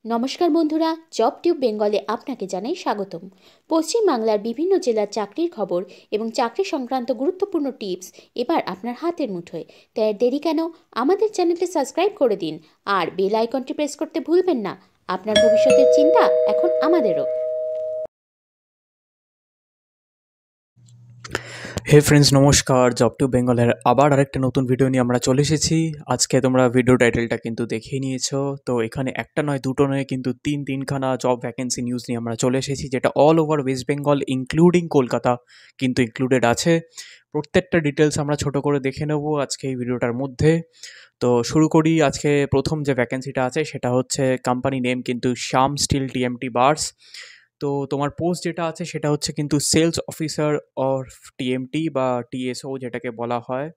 নমস্কার বন্ধুরা, job tube বেঙ্গলে আপনাকে জানাই স্বাগতম। পশ্চিমবাংলার বিভিন্ন জেলার চাকরির খবর এবং চাকরি সংক্রান্ত গুরুত্বপূর্ণ টিপস এবার আপনার হাতের মুঠোয়। তাই আর দেরি কেন, আমাদের চ্যানেলটি সাবস্ক্রাইব করে দিন আর বেল আইকনটি প্রেস করতে ভুলবেন না। আপনার ভবিষ্যতের চিন্তা এখন আমাদেরও। হে ফ্রেন্ডস, নমস্কার। জব টু বেঙ্গলের আবার আরেকটা নতুন ভিডিও নিয়ে আমরা চলে এসেছি। আজকে তোমরা ভিডিও টাইটেলটা কিন্তু দেখেই নিয়েছো। তো এখানে একটা নয়, দুটো নয়, কিন্তু তিনখানা জব ভ্যাকেন্সি নিউজ নিয়ে আমরা চলে এসেছি, যেটা all over West Bengal including Kolkata কিন্তু ইনক্লুডেড আছে। প্রত্যেকটা ডিটেলস আমরা ছোট করে দেখে নেব আজকে এই ভিডিওটার মধ্যে। তো শুরু করি। আজকে প্রথম যে ভ্যাকেন্সিটা আছে সেটা হচ্ছে কোম্পানি নেম কিন্তু শ্যাম স্টিল টিএমটি বার্স। তো তোমার পোস্ট যেটা আছে সেটা হচ্ছে কিন্তু সেলস অফিসার অর টিএমটি বা টিএসও যেটাকে বলা হয়।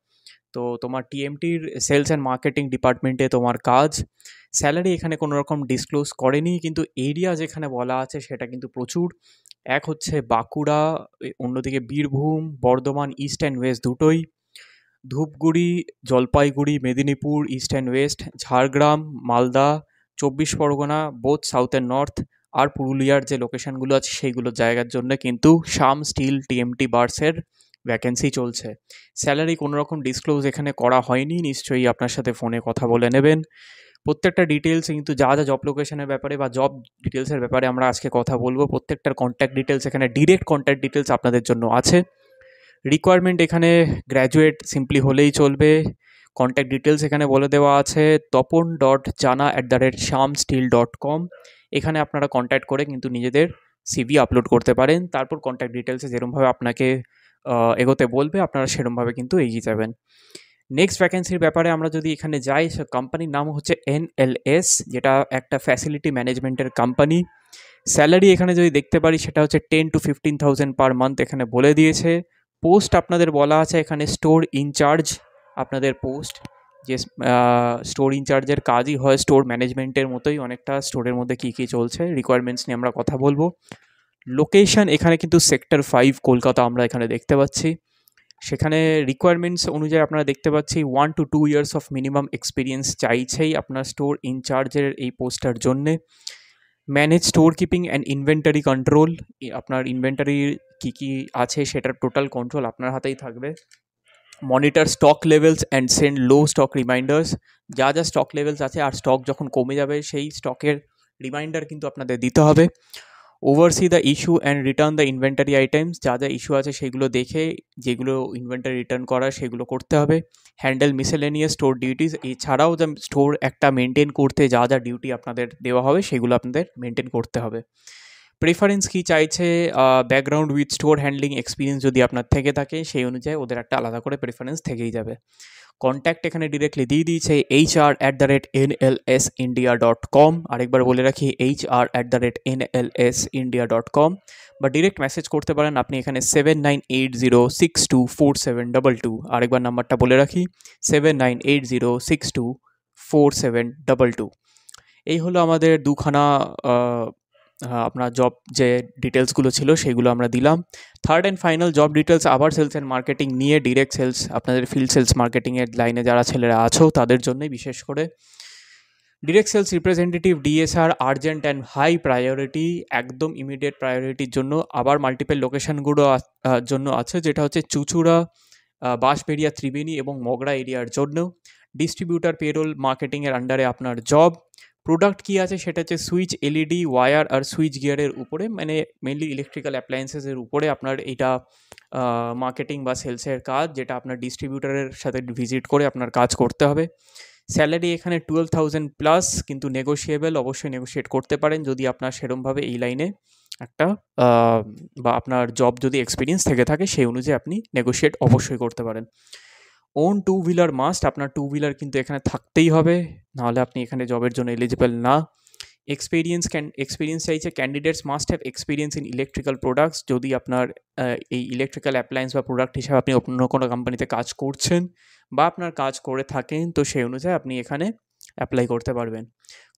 তো তোমার টিএমটির সেলস অ্যান্ড মার্কেটিং ডিপার্টমেন্টে তোমার কাজ। স্যালারি এখানে কোনো রকম ডিসক্লোজ করেনি, কিন্তু এরিয়া যেখানে বলা আছে সেটা কিন্তু প্রচুর। এক হচ্ছে বাঁকুড়া, অন্যদিকে Birbhum, Bardhaman east and west দুটোই, Dhupguri, Jalpaiguri, Medinipur east and west, Jhargram, Malda, 24 Parganas both south and north, আর পুরুলিয়ার যে লোকেশনগুলো আছে সেইগুলো জায়গার জন্য কিন্তু শ্যাম স্টিল টিএমটি বার্সের ভ্যাকেন্সি চলছে। স্যালারি কোনো রকম ডিসক্লোজ এখানে করা হয়নি, নিশ্চয়ই আপনার সাথে ফোনে কথা বলে নেবেন। প্রত্যেকটা ডিটেলস কিন্তু যা যা জব লোকেশনের ব্যাপারে বা জব ডিটেলসের ব্যাপারে আমরা আজকে কথা বলবো, প্রত্যেকটার কন্ট্যাক্ট ডিটেলস এখানে, ডিরেক্ট কন্ট্যাক্ট ডিটেলস আপনাদের জন্য আছে। রিকোয়ারমেন্ট এখানে গ্র্যাজুয়েট সিম্পলি হলেই চলবে। কন্ট্যাক্ট ডিটেলস এখানে বলে দেওয়া আছে তপন.জানা@shamsteel.com। এখানে আপনারা কন্ট্যাক্ট করে কিন্তু নিজেদের সিভি আপলোড করতে পারেন। তারপর কন্ট্যাক্ট ডিটেলসে যেরমভাবে আপনাকে এগোতে বলবে আপনারা সেরমভাবে কিন্তু এগিয়ে যাবেন। নেক্সট ভ্যাকেন্সির ব্যাপারে আমরা যদি এখানে যাই, কোম্পানির নাম হচ্ছে NLS, যেটা একটা ফ্যাসিলিটি ম্যানেজমেন্টের কোম্পানি। স্যালারি এখানে যদি দেখতে পারি সেটা হচ্ছে 10 to 15,000 পার মান্থ এখানে বলে দিয়েছে। পোস্ট আপনাদের বলা আছে এখানে স্টোর ইনচার্জ আপনাদের পোস্ট। যে স্টোর ইনচার্জের কাজই হয় স্টোর ম্যানেজমেন্টের মতোই অনেকটা, স্টোরের মধ্যে কী কী চলছে রিকোয়ারমেন্টস নিয়ে আমরা কথা বলবো। লোকেশন এখানে কিন্তু সেক্টর 5 কলকাতা আমরা এখানে দেখতে পাচ্ছি। সেখানে রিকোয়ারমেন্টস অনুযায়ী আপনারা দেখতে পাচ্ছি 1 to 2 years of minimum experience চাইছেই আপনার স্টোর ইনচার্জের এই পোস্টটার জন্যে। Manage store keeping and inventory control, আপনার ইনভেন্টারির কী কী আছে সেটার টোটাল কন্ট্রোল আপনার হাতেই থাকবে। Monitor stock levels and send low stock reminders, যা যা স্টক লেভেলস আছে আর স্টক যখন কমে যাবে সেই স্টকের রিমাইন্ডার কিন্তু আপনাদের দিতে হবে। Oversee the issue and return the inventory items, যা যা ইস্যু আছে সেগুলো দেখে যেগুলো ইনভেন্টারি রিটার্ন করার সেগুলো করতে হবে। হ্যান্ডেল মিসেলেনিয়াস স্টোর ডিউটিস, এছাড়াও যা স্টোর একটা মেনটেন করতে যা যা ডিউটি আপনাদের দেওয়া হবে সেগুলো আপনাদের মেনটেন করতে হবে। প্রেফারেন্স কী চাইছে, background with store handling experience যদি আপনার থেকে থাকে সেই অনুযায়ী ওদের একটা আলাদা করে প্রেফারেন্স থেকেই যাবে। কন্ট্যাক্ট এখানে ডিরেক্টলি দিয়ে দিয়েছে HR@nlsindia.com। আরেকবার বলে রাখি HR@nlsindia.com, বা ডিরেক্ট মেসেজ করতে পারেন আপনি এখানে 7980624722। আরেকবার নাম্বারটা বলে রাখি 7980624722। এই হলো আমাদের দুখানা আপনার জব যে ডিটেলসগুলো ছিল সেগুলো আমরা দিলাম। Third and final job details আবার সেলস অ্যান্ড মার্কেটিং নিয়ে, ডিরেক্ট সেলস, আপনাদের ফিল্ড সেলস মার্কেটিংয়ের লাইনে যারা ছেলেরা আছো তাদের জন্যই বিশেষ করে। Direct sales representative DSR urgent and high priority, একদম ইমিডিয়েট প্রায়োরিটির জন্য। আবার মাল্টিপল লোকেশনগুলো জন্য আছে, যেটা হচ্ছে চুচুড়া, বাঁশবেড়িয়া, ত্রিবেণী এবং মগরা এরিয়ার জন্য। ডিস্ট্রিবিউটার পেরোল মার্কেটিংয়ের আন্ডারে আপনার জব। প্রোডাক্ট কী আছে সেটা হচ্ছে সুইচ, LED, ওয়্যার আর সুইচ গিয়ারের উপরে, মানে মেনলি ইলেকট্রিক্যাল অ্যাপ্লায়েন্সেসের উপরে আপনার এটা মার্কেটিং বা সেলসের কাজ, যেটা আপনার ডিস্ট্রিবিউটারের সাথে ভিজিট করে আপনার কাজ করতে হবে। স্যালারি এখানে 12,000 প্লাস, কিন্তু নেগোশিয়েবল, অবশ্যই নেগোশিয়েট করতে পারেন যদি আপনার সেরমভাবে এই লাইনে একটা বা আপনার জব যদি এক্সপিরিয়েন্স থেকে থাকে সেই অনুযায়ী আপনি নেগোশিয়েট অবশ্যই করতে পারেন। ওন টু হুইলার মাস্ট, আপনার টু হুইলার কিন্তু এখানে থাকতেই হবে, নাহলে আপনি এখানে জবের জন্য এলিজিবল না। এক্সপিরিয়েন্স চাইছে candidates must have experience in electrical products, যদি আপনার এই ইলেকট্রিক্যাল অ্যাপ্লায়েন্স বা প্রোডাক্ট হিসাবে আপনি অন্য কোনো কোম্পানিতে কাজ করছেন বা আপনার কাজ করে থাকেন, তো সেই অনুযায়ী আপনি এখানে অ্যাপ্লাই করতে পারবেন।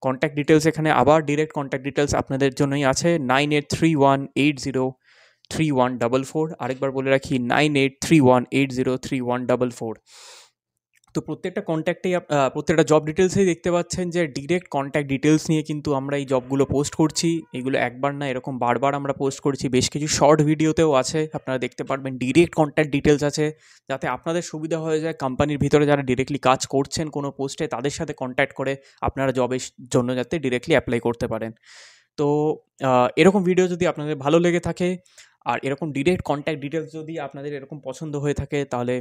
কন্ট্যাক্ট ডিটেলস এখানে আবার ডিরেক্ট কন্ট্যাক্ট ডিটেলস আপনাদের জন্যই আছে 9831803144। আরেকবার বলে রাখি 9831803144। তো প্রত্যেকটা জব ডিটেলসেই দেখতে পাচ্ছেন যে ডিরেক্ট কন্ট্যাক্ট ডিটেলস নিয়ে কিন্তু আমরা এই জবগুলো পোস্ট করছি। এগুলো একবার না, এরকম বারবার আমরা পোস্ট করছি। বেশ কিছু শর্ট ভিডিওতেও আছে, আপনারা দেখতে পারবেন ডিরেক্ট কন্ট্যাক্ট ডিটেলস আছে, যাতে আপনাদের সুবিধা হয়ে যায়। কোম্পানির ভিতরে যারা ডিরেক্টলি কাজ করছেন কোনো পোস্টে, তাদের সাথে কন্ট্যাক্ট করে আপনারা জবের জন্য যাতে ডিরেক্টলি অ্যাপ্লাই করতে পারেন। তো এরকম ভিডিও যদি আপনাদের ভালো লেগে থাকে আর এরকম ডিরেক্ট কন্ট্যাক্ট ডিটেলস যদি আপনাদের এরকম পছন্দ হয়ে থাকে, তাহলে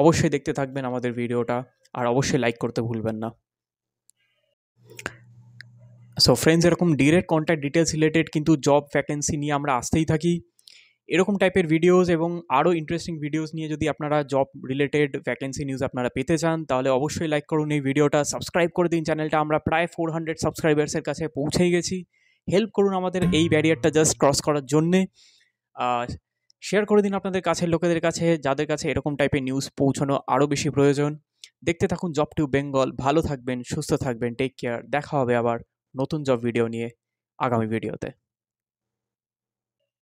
অবশ্যই দেখতে থাকবেন আমাদের ভিডিওটা, আর অবশ্যই লাইক করতে ভুলবেন না। সো ফ্রেন্ডস, এরকম ডিরেক্ট কন্ট্যাক্ট ডিটেলস রিলেটেড কিন্তু জব ভ্যাকেন্সি নিয়ে আমরা আসতেই থাকি। এরকম টাইপের ভিডিওস এবং আরও ইন্টারেস্টিং ভিডিওস নিয়ে যদি আপনারা জব রিলেটেড ভ্যাকেন্সি নিউজ আপনারা পেতে চান, তাহলে অবশ্যই লাইক করুন এই ভিডিওটা, সাবস্ক্রাইব করে দিন চ্যানেলটা। আমরা প্রায় 400 সাবস্ক্রাইবার্সের কাছে পৌঁছেই গেছি। হেল্প করুন আমাদের এই ব্যারিয়ারটা জাস্ট ক্রস করার জন্যে। শেয়ার করে দিন আপনাদের কাছের লোকেদের কাছে, যাদের কাছে এরকম টাইপের নিউজ পৌঁছানো আরও বেশি প্রয়োজন। দেখতে থাকুন জব টিউব বেঙ্গল। ভালো থাকবেন, সুস্থ থাকবেন, টেক কেয়ার। দেখা হবে আবার নতুন জব ভিডিও নিয়ে আগামী ভিডিওতে।